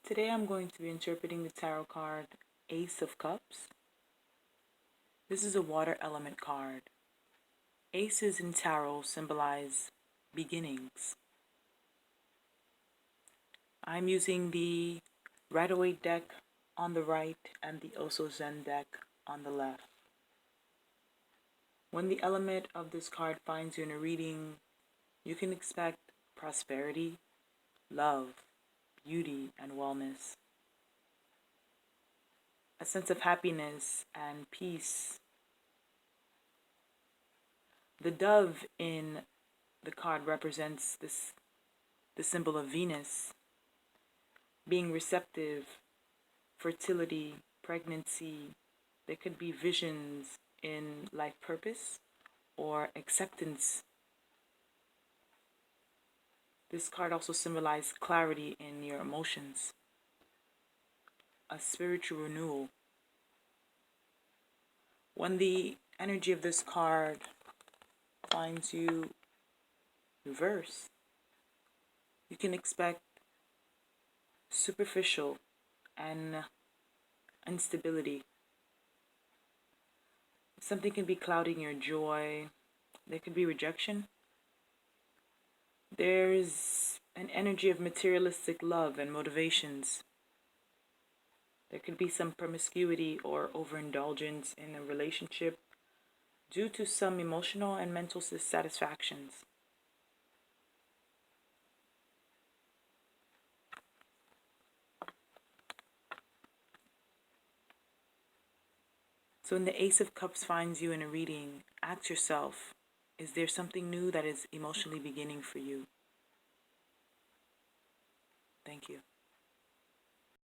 Today I'm going to be interpreting the tarot card Ace of Cups. This is a water element card. Aces in tarot symbolize beginnings. I'm using the Rider-Waite deck on the right and the Oso Zen deck on the left. When the element of this card finds you in a reading, you can expect prosperity, love, beauty, and wellness. A sense of happiness and peace. The dove in the card represents the symbol of Venus, being receptive, fertility, pregnancy. There could be visions in life purpose or acceptance. This card also symbolizes clarity in your emotions, a spiritual renewal. When the energy of this card finds you reverse, you can expect superficial and instability. Something can be clouding your joy. There could be rejection. There's an energy of materialistic love and motivations. There could be some promiscuity or overindulgence in a relationship due to some emotional and mental dissatisfactions. So when the Ace of Cups finds you in a reading, ask yourself, is there something new that is emotionally beginning for you? Thank you.